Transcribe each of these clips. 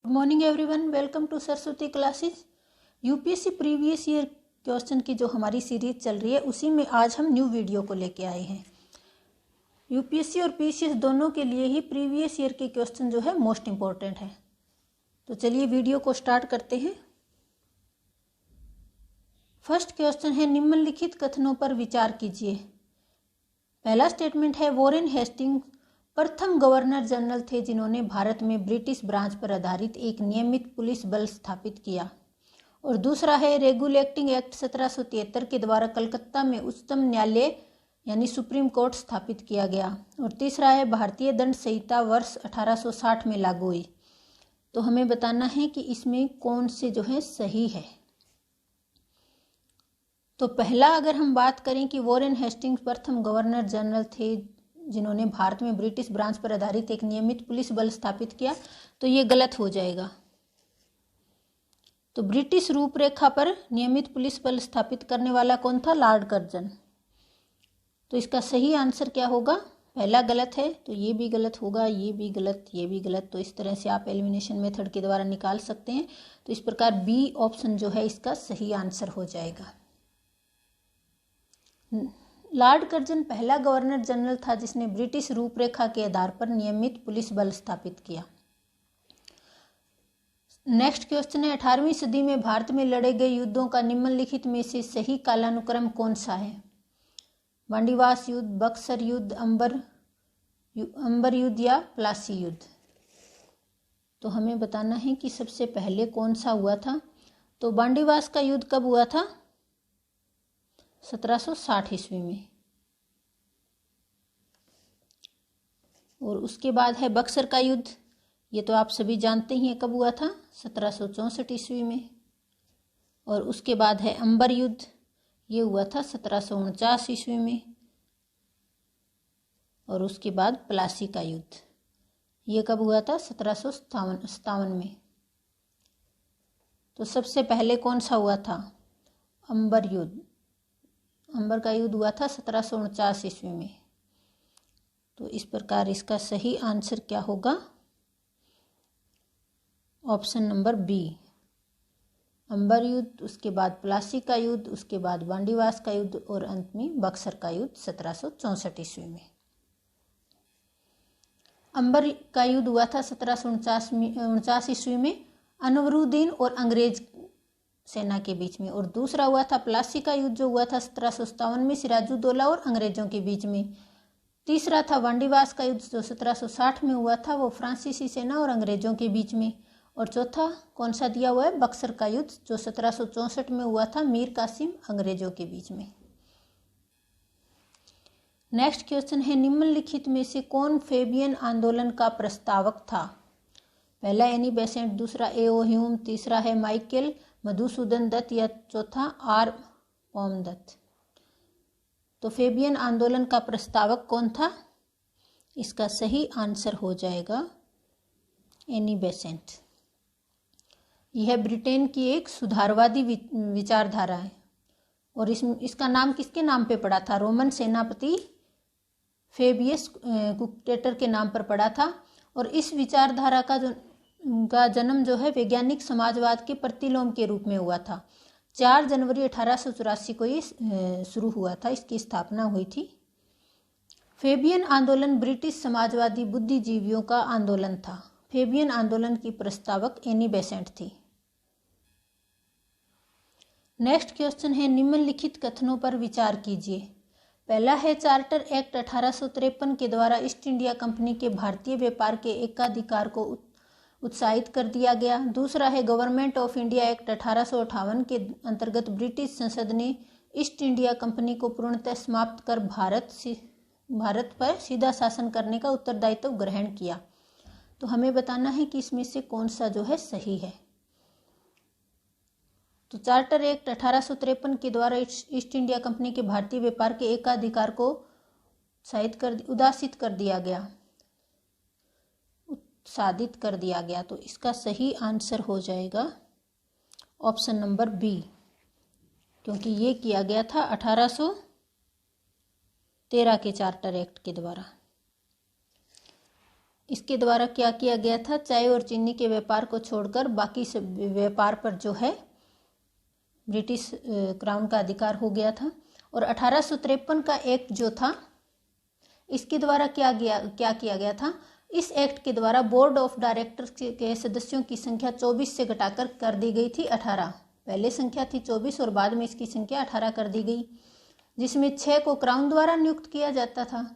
Good morning everyone, welcome to Saraswati classes. UPSC previous year question की जो हमारी series चल रही है उसी में आज हम न्यू वीडियो को लेके आए हैं। यूपीएससी और पीसीएस दोनों के लिए ही प्रीवियस ईयर के क्वेश्चन जो है मोस्ट इम्पोर्टेंट है। तो चलिए वीडियो को स्टार्ट करते हैं। फर्स्ट क्वेश्चन है, निम्नलिखित कथनों पर विचार कीजिए। पहला स्टेटमेंट है, वॉरेन हेस्टिंग्स प्रथम गवर्नर जनरल थे जिन्होंने भारत में ब्रिटिश ब्रांच पर आधारित एक नियमित पुलिस बल स्थापित किया। और दूसरा है, रेगुलेटिंग एक्ट 1773 के द्वारा कलकत्ता में उच्चतम न्यायालय यानी सुप्रीम कोर्ट स्थापित किया गया। और तीसरा है, भारतीय दंड संहिता वर्ष 1860 में लागू हुई। तो हमें बताना है कि इसमें कौन से जो है सही है। तो पहला अगर हम बात करें कि वॉरेन हेस्टिंग्स प्रथम गवर्नर जनरल थे जिन्होंने भारत में ब्रिटिश ब्रांच पर आधारित एक नियमित पुलिस बल स्थापित किया, तो ये गलत हो जाएगा। तो ब्रिटिश रूपरेखा पर नियमित पुलिस बल स्थापित करने वाला कौन था? Lord Curzon. तो इसका सही आंसर क्या होगा? पहला गलत है तो ये भी गलत होगा, ये भी गलत, ये भी गलत। तो इस तरह से आप एलिमिनेशन मेथड के द्वारा निकाल सकते हैं। तो इस प्रकार बी ऑप्शन जो है इसका सही आंसर हो जाएगा। लॉर्ड कर्जन पहला गवर्नर जनरल था जिसने ब्रिटिश रूपरेखा के आधार पर नियमित पुलिस बल स्थापित किया। नेक्स्ट क्वेश्चन है, 18वीं सदी में भारत में लड़े गए युद्धों का निम्नलिखित में से सही कालानुक्रम कौन सा है? बांडीवास युद्ध, बक्सर युद्ध, अंबर युद्ध या प्लासी युद्ध? तो हमें बताना है कि सबसे पहले कौन सा हुआ था। तो बांडीवास का युद्ध कब हुआ था? 1760 ईस्वी में। और उसके बाद है बक्सर का युद्ध, ये तो आप सभी जानते ही हैं कब हुआ था? 1764 ईस्वी में। और उसके बाद है अंबर युद्ध, ये हुआ था 1749 ईस्वी में। और उसके बाद प्लासी का युद्ध, ये कब हुआ था? 1757 में। तो सबसे पहले कौन सा हुआ था? अंबर युद्ध। अंबर का युद्ध हुआ था 1749 ईस्वी में। तो इस प्रकार इसका सही आंसर क्या होगा? ऑप्शन नंबर बी, अंबर युद्ध, उसके बाद प्लासी का युद्ध, उसके बाद बांडीवास का युद्ध और अंत में बक्सर का युद्ध 1764 ईस्वी में। अंबर का युद्ध हुआ था 1749 ईस्वी में अनवरुद्दीन और अंग्रेज सेना के बीच में। और दूसरा हुआ था प्लासी का युद्ध जो हुआ था 1757 में सिराजुद्दौला और अंग्रेजों के बीच में। तीसरा था बांडीवास का युद्ध जो 1760 में हुआ था, वो फ्रांसीसी सेना और अंग्रेजों के बीच में। और चौथा कौन सा दिया हुआ है? बक्सर का युद्ध जो 1764 में हुआ था मीर कासिम अंग्रेजों के बीच में। नेक्स्ट क्वेश्चन है, निम्नलिखित में से कौन फेबियन आंदोलन का प्रस्तावक था? पहला एनी बेसेंट, दूसरा ए.ओ. ह्यूम, तीसरा है माइकल मधुसूदन दत्त या चौथा आर. पॉम दत्त। तो फेबियन आंदोलन का प्रस्तावक कौन था? इसका सही आंसर हो जाएगा एनी बेसेंट। यह ब्रिटेन की एक सुधारवादी विचारधारा है। और इसका नाम किसके नाम पे पड़ा था? रोमन सेनापति फेबियस कुक्टेटर के नाम पर पड़ा था। और इस विचारधारा का जन्म जो है वैज्ञानिक समाजवाद के प्रतिलोम के रूप में हुआ था। 4 जनवरी 1884 को ये शुरू हुआ था, इसकी स्थापना हुई थी। फेबियन आंदोलन ब्रिटिश समाजवादी बुद्धिजीवियों का आंदोलन था। फेबियन आंदोलन की प्रस्तावक एनी बेसेंट थी। नेक्स्ट क्वेश्चन है, निम्नलिखित कथनों पर विचार कीजिए। पहला है, चार्टर एक्ट 1853 के द्वारा ईस्ट इंडिया कंपनी के भारतीय व्यापार के एकाधिकार को उत्साहित कर दिया गया। दूसरा है, गवर्नमेंट ऑफ इंडिया एक्ट 1858 के अंतर्गत ब्रिटिश संसद ने ईस्ट इंडिया कंपनी को पूर्णतः समाप्त कर भारत पर सीधा शासन करने का उत्तरदायित्व ग्रहण किया। तो हमें बताना है कि इसमें से कौन सा जो है सही है। तो चार्टर एक्ट 1853 के द्वारा ईस्ट इंडिया कंपनी के भारतीय व्यापार के एकाधिकार को उत्साहित कर दिया गया। तो इसका सही आंसर हो जाएगा ऑप्शन नंबर बी, क्योंकि ये किया गया था 1813 के चार्टर एक्ट के द्वारा। इसके द्वारा क्या किया गया था, चाय और चीनी के व्यापार को छोड़कर बाकी सब व्यापार पर जो है ब्रिटिश क्राउन का अधिकार हो गया था। और 1853 का एक्ट जो था, इसके द्वारा क्या किया गया था, इस एक्ट के द्वारा बोर्ड ऑफ डायरेक्टर्स के सदस्यों की संख्या 24 से घटाकर कर दी गई थी 18। पहले संख्या थी 24 और बाद में इसकी संख्या 18 कर दी गई, जिसमें 6 को क्राउन द्वारा नियुक्त किया जाता था।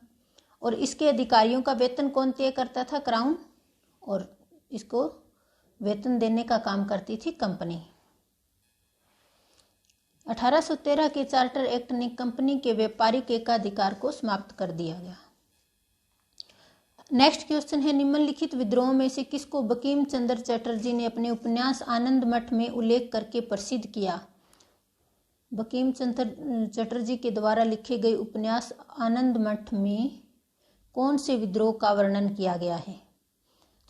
और इसके अधिकारियों का वेतन कौन तय करता था, क्राउन, और इसको वेतन देने का काम करती थी कंपनी। 1813 के चार्टर एक्ट ने कंपनी के व्यापारिक एकाधिकार को समाप्त कर दिया गया। नेक्स्ट क्वेश्चन है, निम्नलिखित विद्रोह में से किसको बंकिम चंद्र चटर्जी ने अपने उपन्यास आनंद मठ में उल्लेख करके प्रसिद्ध किया। बंकिम चंद्र चटर्जी के द्वारा लिखे गए उपन्यास आनंद मठ में कौन से विद्रोह का वर्णन किया गया है।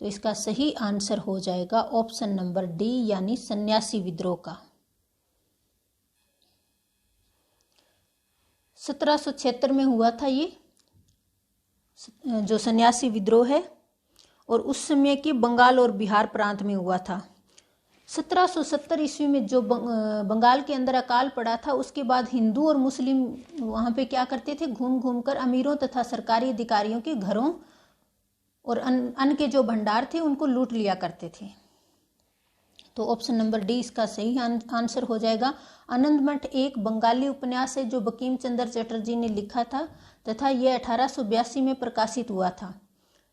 तो इसका सही आंसर हो जाएगा ऑप्शन नंबर डी, यानी सन्यासी विद्रोह का। 1776 में हुआ था ये जो सन्यासी विद्रोह है, और उस समय की बंगाल और बिहार प्रांत में हुआ था। 1770 ईस्वी में जो बंगाल के अंदर अकाल पड़ा था, उसके बाद हिंदू और मुस्लिम वहाँ पे क्या करते थे, घूम घूम कर अमीरों तथा सरकारी अधिकारियों के घरों और अन्न के जो भंडार थे उनको लूट लिया करते थे। तो ऑप्शन नंबर डी इसका सही आंसर हो जाएगा। आनंद मठ एक बंगाली उपन्यास है जो बंकिम चंद्र चटर्जी ने लिखा था तथा यह 1882 में प्रकाशित हुआ था।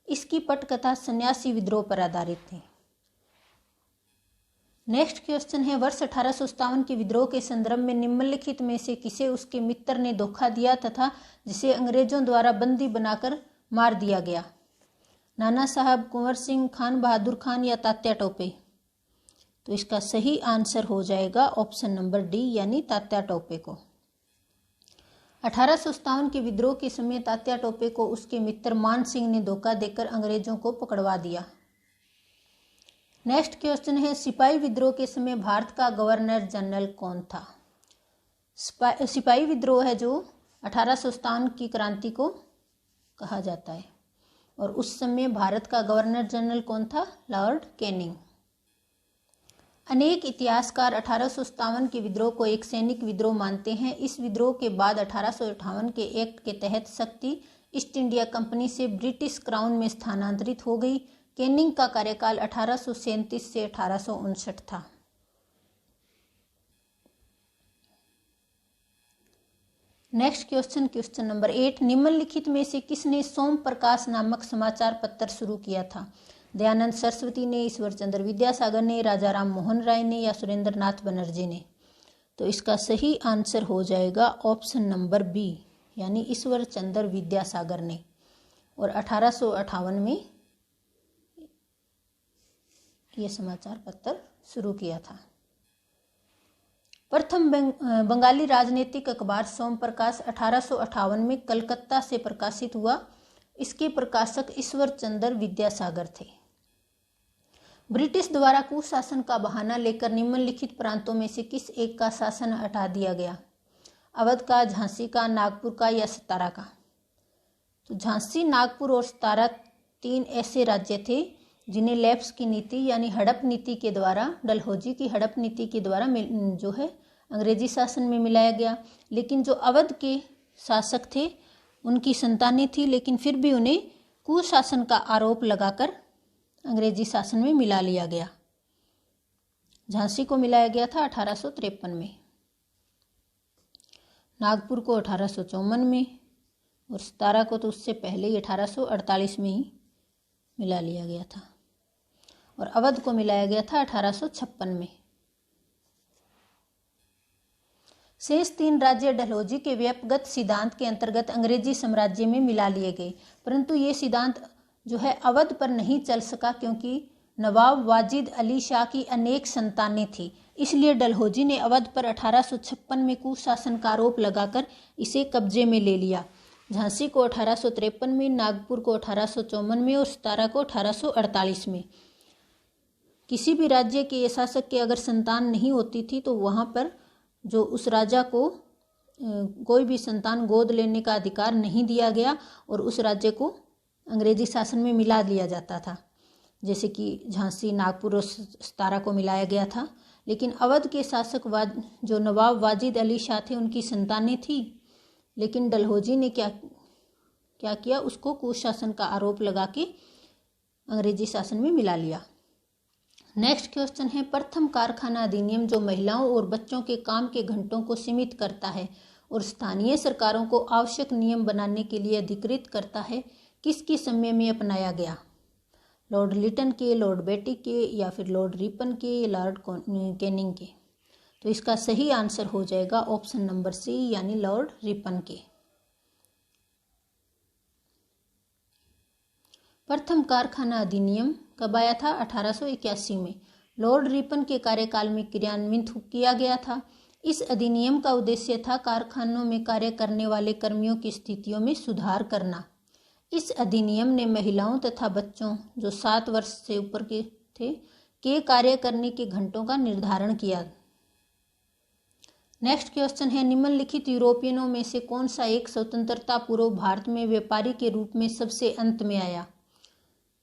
इसकी पटकथा सन्यासी विद्रोह पर आधारित थी। नेक्स्ट क्वेश्चन है, वर्ष 1857 के विद्रोह के संदर्भ में निम्नलिखित में से किसे उसके मित्र ने धोखा दिया तथा जिसे अंग्रेजों द्वारा बंदी बनाकर मार दिया गया। नाना साहब, कुंवर सिंह, खान बहादुर खान या तात्या टोपे। तो इसका सही आंसर हो जाएगा ऑप्शन नंबर डी, यानी तात्या टोपे को। 1857 के विद्रोह के समय तात्या टोपे को उसके मित्र मान सिंह ने धोखा देकर अंग्रेजों को पकड़वा दिया। नेक्स्ट क्वेश्चन है, सिपाही विद्रोह के समय भारत का गवर्नर जनरल कौन था। सिपाही विद्रोह है जो 1857 की क्रांति को कहा जाता है, और उस समय भारत का गवर्नर जनरल कौन था, लॉर्ड कैनिंग। अनेक इतिहासकार 1857 के विद्रोह को एक सैनिक विद्रोह मानते हैं। इस विद्रोह के बाद 1858 के एक्ट के तहत शक्ति ईस्ट इंडिया कंपनी से ब्रिटिश क्राउन में स्थानांतरित हो गई। कैनिंग का कार्यकाल 1837 से 1859 था। नेक्स्ट क्वेश्चन नंबर 8, निम्नलिखित में से किसने सोम प्रकाश नामक समाचार पत्र शुरू किया था। दयानंद सरस्वती ने, ईश्वर चंद्र विद्यासागर ने, राजा राम मोहन राय ने या सुरेंद्र नाथ बनर्जी ने। तो इसका सही आंसर हो जाएगा ऑप्शन नंबर बी, यानी ईश्वर चंद्र विद्यासागर ने, और 1858 में यह समाचार पत्र शुरू किया था। प्रथम बंगाली राजनीतिक अखबार सोम प्रकाश 1858 में कलकत्ता से प्रकाशित हुआ। इसके प्रकाशक ईश्वर चंद्र विद्यासागर थे। ब्रिटिश द्वारा कुशासन का बहाना लेकर निम्नलिखित प्रांतों में से किस एक का शासन हटा दिया गया। अवध का, झांसी का, नागपुर का या सतारा का। तो झांसी, नागपुर और सतारा 3 ऐसे राज्य थे जिन्हें लैप्स की नीति यानी हड़प नीति के द्वारा, डलहौजी की हड़प नीति के द्वारा जो है अंग्रेजी शासन में मिलाया गया। लेकिन जो अवध के शासक थे उनकी संतानें थी, लेकिन फिर भी उन्हें कुशासन का आरोप लगाकर अंग्रेजी शासन में मिला लिया गया। झांसी को मिलाया गया था 1853 में, नागपुर को 1854 में, और सतारा को तो उससे पहले ही 1848 में ही मिला लिया गया था, और अवध को मिलाया गया था 1856 में। शेष 3 राज्य डलहौजी के व्यापगत सिद्धांत के अंतर्गत अंग्रेजी साम्राज्य में मिला लिए गए, परंतु ये सिद्धांत जो है अवध पर नहीं चल सका क्योंकि नवाब वाजिद अली शाह की अनेक संतानें थी। इसलिए डलहौजी ने अवध पर 1856 में कुशासन का आरोप लगाकर इसे कब्जे में ले लिया। झांसी को 1853 में, नागपुर को 1854 में और सतारा को 1848 में। किसी भी राज्य के शासक के अगर संतान नहीं होती थी तो वहाँ पर जो उस राजा को कोई भी संतान गोद लेने का अधिकार नहीं दिया गया और उस राज्य को अंग्रेजी शासन में मिला लिया जाता था, जैसे कि झांसी, नागपुर और सतारा को मिलाया गया था। लेकिन अवध के शासक जो नवाब वाजिद अली शाह थे, उनकी संतानें थी। लेकिन डलहौजी ने क्या किया, उसको कुशासन का आरोप लगा के अंग्रेजी शासन में मिला लिया। नेक्स्ट क्वेश्चन है, प्रथम कारखाना अधिनियम जो महिलाओं और बच्चों के काम के घंटों को सीमित करता है और स्थानीय सरकारों को आवश्यक नियम बनाने के लिए अधिकृत करता है, किसके समय में अपनाया गया? लॉर्ड लिटन के, लॉर्ड बेटी के, या फिर लॉर्ड रिपन के, या लॉर्ड कैनिंग के? तो इसका सही आंसर हो जाएगा ऑप्शन नंबर सी, यानी लॉर्ड रिपन के। प्रथम कारखाना अधिनियम कब आया था? 1881 में लॉर्ड रिपन के कार्यकाल में क्रियान्वित किया गया था। इस अधिनियम का उद्देश्य था कारखानों में कार्य करने वाले कर्मियों की स्थितियों में सुधार करना। इस अधिनियम ने महिलाओं तथा बच्चों जो 7 वर्ष से ऊपर के थे के कार्य करने के घंटों का निर्धारण किया। नेक्स्ट क्वेश्चन है, निम्नलिखित यूरोपियनों में से कौन सा एक स्वतंत्रता पूर्व भारत में व्यापारी के रूप में सबसे अंत में आया?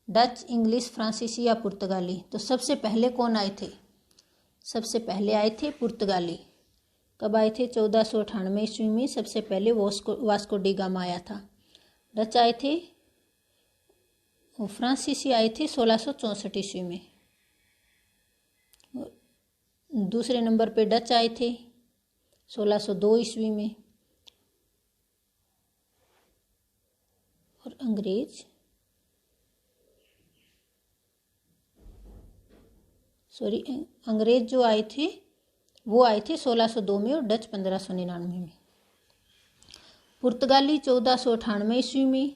डच, इंग्लिश, फ्रांसीसी या पुर्तगाली? तो सबसे पहले कौन आए थे? सबसे पहले आए थे पुर्तगाली। कब आए थे? 1498 ईस्वी में सबसे पहले वास्को डी गामा आया था। डच आए थे, फ्रांसीसी आए थे 1664 ईस्वी में। दूसरे नंबर पे डच आए थे 1602 ईस्वी में। और अंग्रेज जो आए थे वो आए थे 1602 में और डच 1599 में। पुर्तगाली 1498 ईस्वी में।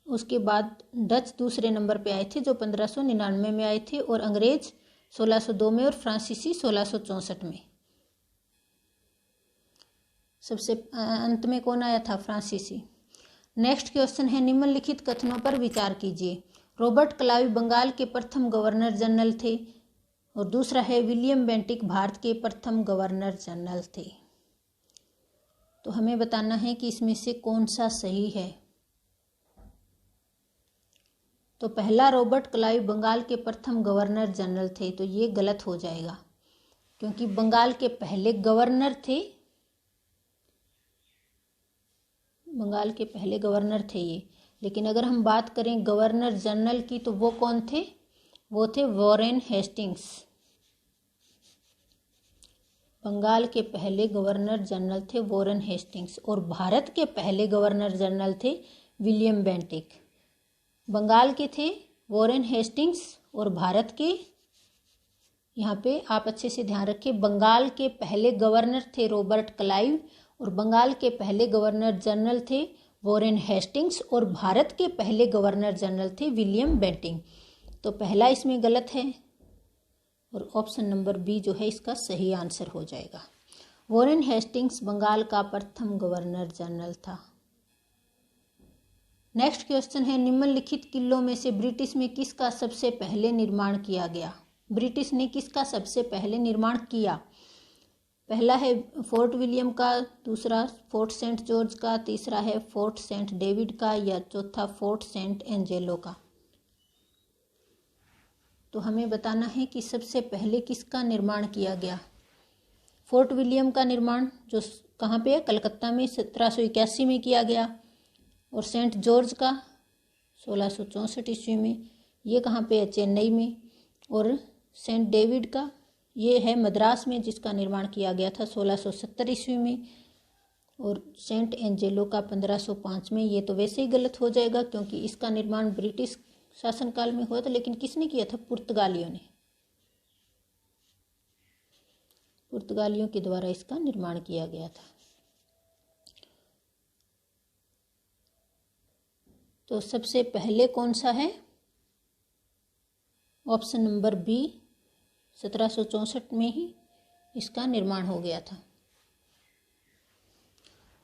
उसके बाद डच दूसरे नंबर पे आए थे जो 1599 में आए थे, और अंग्रेज 1602 में और फ्रांसीसी 1664 में। सबसे अंत में कौन आया था? फ्रांसीसी। नेक्स्ट क्वेश्चन है, निम्नलिखित कथनों पर विचार कीजिए। रॉबर्ट क्लाइव बंगाल के प्रथम गवर्नर जनरल थे, और दूसरा है विलियम बेंटिक भारत के प्रथम गवर्नर जनरल थे। तो हमें बताना है कि इसमें से कौन सा सही है। तो पहला रॉबर्ट क्लाइव बंगाल के प्रथम गवर्नर जनरल थे, तो ये गलत हो जाएगा, क्योंकि बंगाल के पहले गवर्नर थे। बंगाल के पहले गवर्नर थे ये। लेकिन अगर हम बात करें गवर्नर जनरल की, तो वो कौन थे? वो थे वॉरेन हेस्टिंग्स। बंगाल के पहले गवर्नर जनरल थे वॉरेन हेस्टिंग्स, और भारत के पहले गवर्नर जनरल थे विलियम बेंटिक। बंगाल के थे वॉरेन हेस्टिंग्स, और भारत के, यहाँ पे आप अच्छे से ध्यान रखिए, बंगाल के पहले गवर्नर थे रॉबर्ट क्लाइव, और बंगाल के पहले गवर्नर जनरल थे वॉरेन हेस्टिंग्स, और भारत के पहले गवर्नर जनरल थे विलियम बेंटिक। तो पहला इसमें गलत है, और ऑप्शन नंबर बी जो है इसका सही आंसर हो जाएगा। वॉरेन हेस्टिंग्स बंगाल का प्रथम गवर्नर जनरल था। नेक्स्ट क्वेश्चन है, निम्नलिखित किलों में से ब्रिटिश में किसका सबसे पहले निर्माण किया गया? ब्रिटिश ने किसका सबसे पहले निर्माण किया? पहला है फोर्ट विलियम का, दूसरा फोर्ट सेंट जॉर्ज का, तीसरा है फोर्ट सेंट डेविड का, या चौथा फोर्ट सेंट एंजेलो का? तो हमें बताना है कि सबसे पहले किसका निर्माण किया गया। फोर्ट विलियम का निर्माण जो कहाँ पे है? कलकत्ता में 1781 में किया गया, और सेंट जॉर्ज का 1664 ईस्वी में, ये कहाँ पे है? चेन्नई में। और सेंट डेविड का ये है मद्रास में, जिसका निर्माण किया गया था 1670 ईस्वी में। और सेंट एंजेलो का 1505 में। ये तो वैसे ही गलत हो जाएगा, क्योंकि इसका निर्माण ब्रिटिश शासनकाल में हुआ था, लेकिन किसने किया था? पुर्तगालियों ने। पुर्तगालियों के द्वारा इसका निर्माण किया गया था। तो सबसे पहले कौन सा है? ऑप्शन नंबर बी, 1764 में ही इसका निर्माण हो गया था।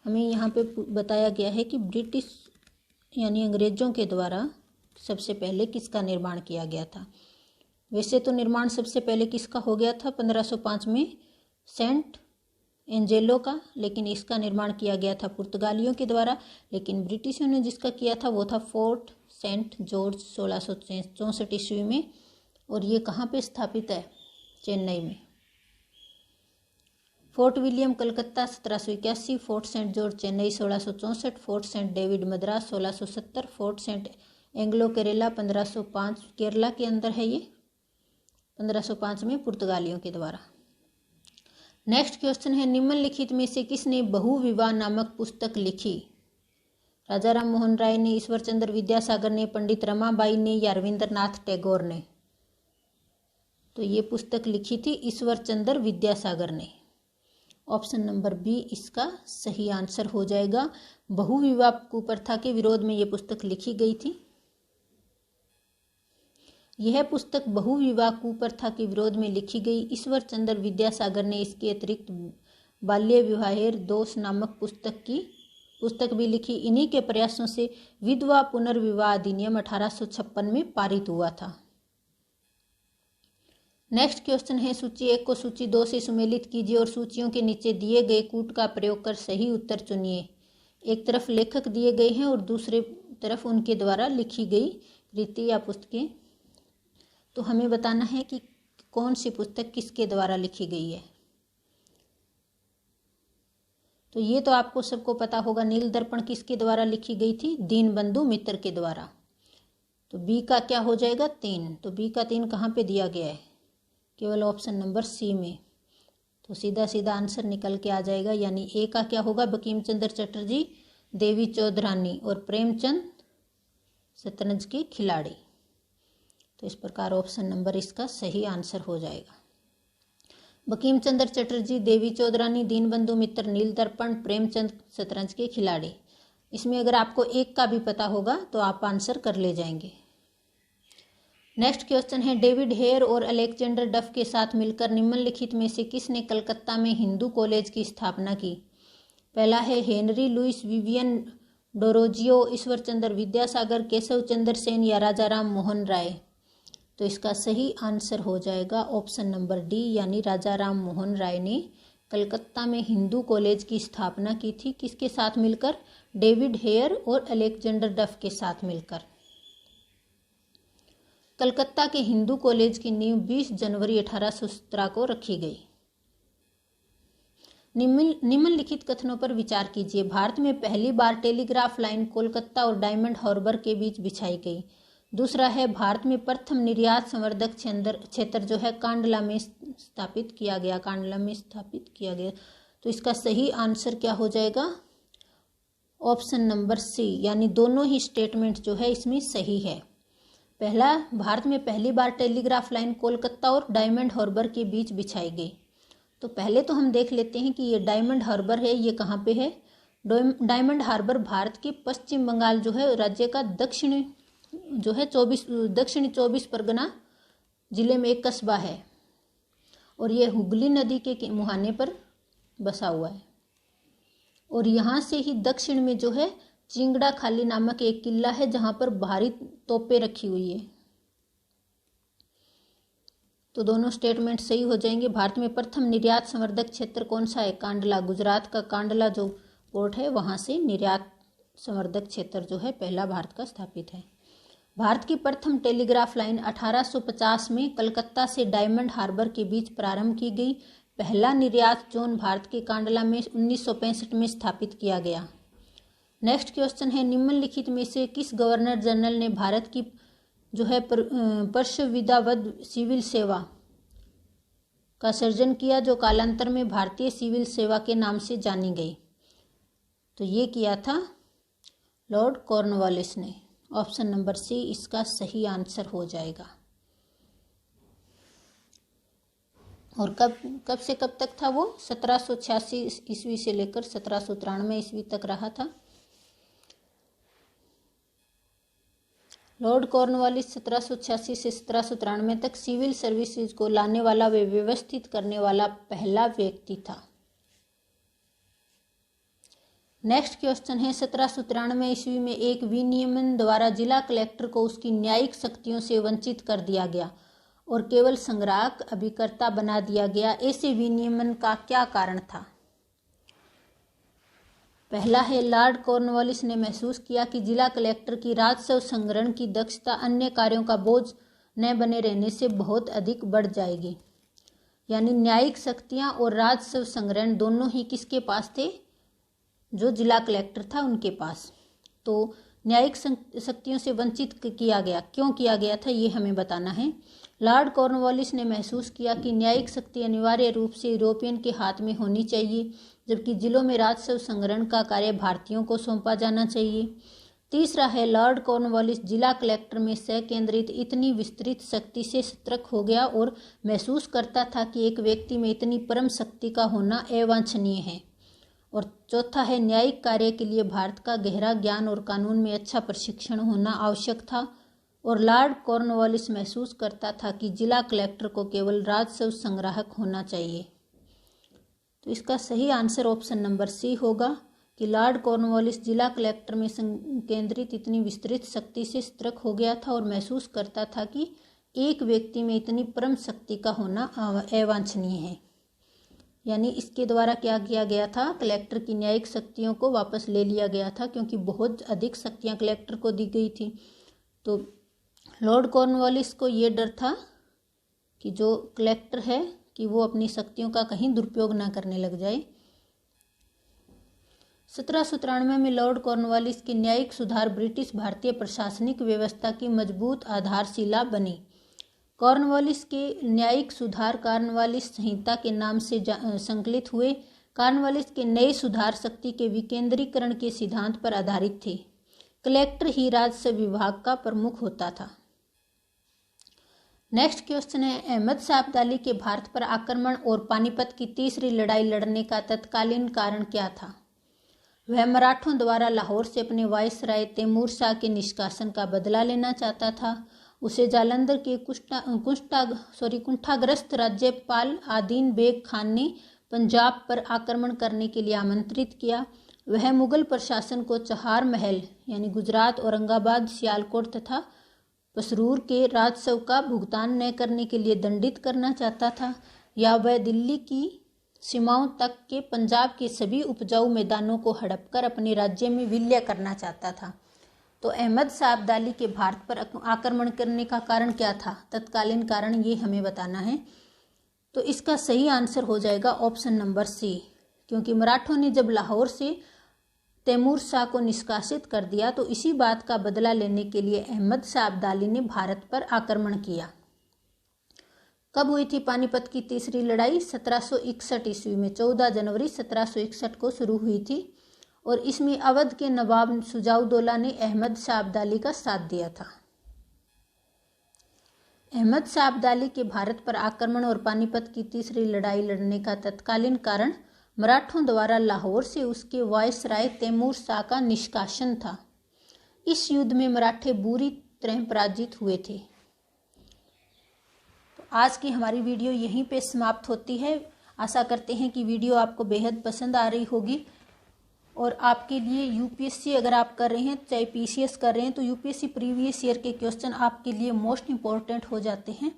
हमें यहाँ पे बताया गया है कि ब्रिटिश यानी अंग्रेजों के द्वारा सबसे पहले किसका निर्माण किया गया था। वैसे तो निर्माण सबसे पहले किसका हो गया था? 1505 में सेंट एंजेलो का, लेकिन इसका निर्माण किया गया था पुर्तगालियों के द्वारा। लेकिन ब्रिटिशों ने जिसका किया था वो था फोर्ट सेंट जॉर्ज 1664 ईस्वी में। और ये कहाँ पे स्थापित है? चेन्नई में। Fort William Calcutta 1781, Fort Saint George Chennai 1664, Fort Saint David Madras 1670, Fort Saint Angelo Kerala 1505, Kerala के अंदर है ये, 1505 में पुर्तगालियों के द्वारा। नेक्स्ट क्वेश्चन है, निम्नलिखित में से किसने बहुविवाह नामक पुस्तक लिखी? राजा राम मोहन राय ने, ईश्वर चंद्र विद्यासागर ने, पंडित रमाबाई ने या रविंद्रनाथ टैगोर ने? तो ये पुस्तक लिखी थी ईश्वर चंद्र विद्यासागर ने। ऑप्शन नंबर बी इसका सही आंसर हो जाएगा। बहुविवाह कुप्रथा के विरोध में ये पुस्तक लिखी गई थी। यह पुस्तक बहुविवाह कुप्रथा के विरोध में लिखी गई। ईश्वर चंद्र विद्यासागर ने इसके अतिरिक्त बाल्य विवाहेर दोष नामक पुस्तक भी लिखी। इन्हीं के प्रयासों से विधवा पुनर्विवाह अधिनियम 1856 में पारित हुआ था। नेक्स्ट क्वेश्चन है, सूची 1 को सूची 2 से सुमेलित कीजिए और सूचियों के नीचे दिए गए कूट का प्रयोग कर सही उत्तर चुनिए। एक तरफ लेखक दिए गए हैं और दूसरे तरफ उनके द्वारा लिखी गई कृति या पुस्तकें। तो हमें बताना है कि कौन सी पुस्तक किसके द्वारा लिखी गई है। तो ये तो आपको सबको पता होगा, नील दर्पण किसके द्वारा लिखी गई थी? दीनबंधु मित्र के द्वारा। तो बी का क्या हो जाएगा? 3। तो बी का 3 कहाँ पे दिया गया है? केवल ऑप्शन नंबर सी में। तो सीधा सीधा आंसर निकल के आ जाएगा, यानी ए का क्या होगा? बंकिम चंद्र चटर्जी, देवी चौधरानी और प्रेमचंद शतरंज के खिलाड़ी। तो इस प्रकार ऑप्शन नंबर इसका सही आंसर हो जाएगा। बंकिम चंद्र चटर्जी, देवी चौधरानी, दीनबंधु मित्र, नील दर्पण, प्रेमचंद शतरंज के खिलाड़ी। इसमें अगर आपको एक का भी पता होगा तो आप आंसर कर ले जाएंगे। नेक्स्ट क्वेश्चन है, डेविड हेयर और अलेक्जेंडर डफ के साथ मिलकर निम्नलिखित में से किसने कलकत्ता में हिंदू कॉलेज की स्थापना की? पहला है Henry Louis Vivian डोरोजियो, Ishwar Chandra Vidyasagar, Keshav Chandra Sen या राजा राम मोहन राय? तो इसका सही आंसर हो जाएगा ऑप्शन नंबर डी, यानी राजा राम मोहन राय ने कलकत्ता में हिंदू कॉलेज की स्थापना की थी। किसके साथ मिलकर? डेविड हेयर और अलेक्जेंडर डफ के साथ मिलकर। कलकत्ता के हिंदू कॉलेज की नींव 20 जनवरी 1817 को रखी गई। निम्नलिखित कथनों पर विचार कीजिए। भारत में पहली बार टेलीग्राफ लाइन कोलकाता और डायमंड हार्बर के बीच बिछाई गई। दूसरा है, भारत में प्रथम निर्यात संवर्धक क्षेत्र जो है कांडला में स्थापित किया गया। तो इसका सही आंसर क्या हो जाएगा? ऑप्शन नंबर सी, यानी दोनों ही स्टेटमेंट जो है इसमें सही है। पहला, भारत में पहली बार टेलीग्राफ लाइन कोलकाता और डायमंड हार्बर के बीच बिछाई गई। तो पहले तो हम देख लेते हैं कि ये डायमंड हार्बर है, ये कहाँ पे है? डायमंड हार्बर भारत के पश्चिम बंगाल जो है राज्य का दक्षिणी 24 परगना जिले में एक कस्बा है और ये हुगली नदी के मुहाने पर बसा हुआ है। और यहाँ से ही दक्षिण में जो है चिंगड़ा खाली नामक एक किला है जहाँ पर भारी तोपें रखी हुई है। तो दोनों स्टेटमेंट सही हो जाएंगे। भारत में प्रथम निर्यात संवर्धक क्षेत्र कौन सा है? कांडला। गुजरात का कांडला जो पोर्ट है वहाँ से निर्यात संवर्धक क्षेत्र जो है पहला भारत का स्थापित है। भारत की प्रथम टेलीग्राफ लाइन 1850 में कलकत्ता से डायमंड हार्बर के बीच प्रारंभ की गई। पहला निर्यात जोन भारत के कांडला में 1965 में स्थापित किया गया। नेक्स्ट क्वेश्चन है, निम्नलिखित में से किस गवर्नर जनरल ने भारत की जो है पार्श्वविदावध सिविल सेवा का सर्जन किया, जो कालांतर में भारतीय सिविल सेवा के नाम से जानी गई? तो ये किया था लॉर्ड कॉर्नवालिस ने। ऑप्शन नंबर सी इसका सही आंसर हो जाएगा। और कब से कब तक था वो? 1786 ईस्वी से लेकर 1793 ईस्वी तक रहा था। लॉर्ड कॉर्नवालिस 1786 से 1793 तक सिविल सर्विसेज को लाने वाला व व्यवस्थित करने वाला पहला व्यक्ति था। नेक्स्ट क्वेश्चन है, 1793 ईस्वी में एक विनियमन द्वारा जिला कलेक्टर को उसकी न्यायिक शक्तियों से वंचित कर दिया गया और केवल संग्राहक अभिकर्ता बना दिया गया। ऐसे विनियमन का क्या कारण था? पहला है, लॉर्ड कॉर्नवालिस ने महसूस किया कि जिला कलेक्टर की राजस्व संग्रहण की दक्षता अन्य कार्यों का बोझ न बने रहने से बहुत अधिक बढ़ जाएगी। यानी न्यायिक शक्तियां और राजस्व संग्रहण दोनों ही किसके पास थे? जो जिला कलेक्टर था उनके पास। तो न्यायिक शक्तियों से वंचित किया गया, क्यों किया गया था ये हमें बताना है। लॉर्ड कॉर्नवालिस ने महसूस किया कि न्यायिक शक्ति अनिवार्य रूप से यूरोपियन के हाथ में होनी चाहिए, जबकि जिलों में राजस्व संग्रहण का कार्य भारतीयों को सौंपा जाना चाहिए। तीसरा है, लॉर्ड कॉर्नवालिस जिला कलेक्टर में संकेंद्रित इतनी विस्तृत शक्ति से सतर्क हो गया और महसूस करता था कि एक व्यक्ति में इतनी परम शक्ति का होना अवांछनीय है। और चौथा है, न्यायिक कार्य के लिए भारत का गहरा ज्ञान और कानून में अच्छा प्रशिक्षण होना आवश्यक था। और लॉर्ड कॉर्नवालिस महसूस करता था कि जिला कलेक्टर को केवल राजस्व संग्राहक होना चाहिए। तो इसका सही आंसर ऑप्शन नंबर सी होगा कि लॉर्ड कॉर्नवालिस जिला कलेक्टर में संकेंद्रित इतनी विस्तृत शक्ति से सतर्क हो गया था और महसूस करता था कि एक व्यक्ति में इतनी परम शक्ति का होना अवांछनीय है। यानी इसके द्वारा क्या किया गया था? कलेक्टर की न्यायिक शक्तियों को वापस ले लिया गया था, क्योंकि बहुत अधिक शक्तियां कलेक्टर को दी गई थी। तो लॉर्ड कॉर्नवालिस को ये डर था कि जो कलेक्टर है कि वो अपनी शक्तियों का कहीं दुरुपयोग ना करने लग जाए। 1793 में लॉर्ड कॉर्नवालिस के न्यायिक सुधार ब्रिटिश भारतीय प्रशासनिक व्यवस्था की मजबूत आधारशिला बनी। कॉर्नवालिस के न्यायिक सुधार कॉर्नवालिस संहिता के नाम से संकलित हुए। कॉर्नवालिस के नए सुधार शक्ति के विकेंद्रीकरण के सिद्धांत पर आधारित थे। कलेक्टर ही राजस्व विभाग का प्रमुख होता था। नेक्स्ट क्वेश्चन है, अहमद शाह अब्दाली के भारत पर आक्रमण और पानीपत की तीसरी लड़ाई लड़ने का तत्कालीन कारण क्या था? वह मराठों द्वारा लाहौर से अपने वायसराय तैमूर शाह के निष्कासन का बदला लेना चाहता था। उसे जालंधर के कुंठाग्रस्त राज्यपाल आदीन बेग खान ने पंजाब पर आक्रमण करने के लिए आमंत्रित किया। वह मुगल प्रशासन को चहार महल यानी गुजरात, औरंगाबाद, सियालकोट तथा पसरूर के राजस्व का भुगतान न करने के लिए दंडित करना चाहता था, या वह दिल्ली की सीमाओं तक के पंजाब के सभी उपजाऊ मैदानों को हड़पकर अपने राज्य में विलय करना चाहता था। तो अहमद शाह अब्दाली के भारत पर आक्रमण करने का कारण क्या था? तत्कालीन कारण ये हमें बताना है। तो इसका सही आंसर हो जाएगा ऑप्शन नंबर सी, क्योंकि मराठों ने जब लाहौर से तैमूर शाह को निष्कासित कर दिया तो इसी बात का बदला लेने के लिए अहमद शाह अब्दाली ने भारत पर आक्रमण किया। कब हुई थी पानीपत की तीसरी लड़ाई? 1761 ईस्वी में 14 जनवरी 1761 को शुरू हुई थी और इसमें अवध के नवाब सुजाउद्दौला ने अहमद शाह अब्दाली का साथ दिया था। अहमद शाह अब्दाली के भारत पर आक्रमण और पानीपत की तीसरी लड़ाई लड़ने का तत्कालीन कारण मराठों द्वारा लाहौर से उसके वायसराय तैमूर शाह का निष्कासन था। इस युद्ध में मराठे बुरी तरह पराजित हुए थे। तो आज की हमारी वीडियो यहीं पे समाप्त होती है। आशा करते हैं कि वीडियो आपको बेहद पसंद आ रही होगी और आपके लिए यूपीएससी अगर आप कर रहे हैं, चाहे पीसीएस कर रहे हैं, तो यूपीएससी प्रीवियस ईयर के क्वेश्चन आपके लिए मोस्ट इम्पॉर्टेंट हो जाते हैं।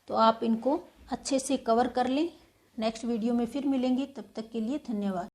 तो आप इनको अच्छे से कवर कर लें। नेक्स्ट वीडियो में फिर मिलेंगे, तब तक के लिए धन्यवाद।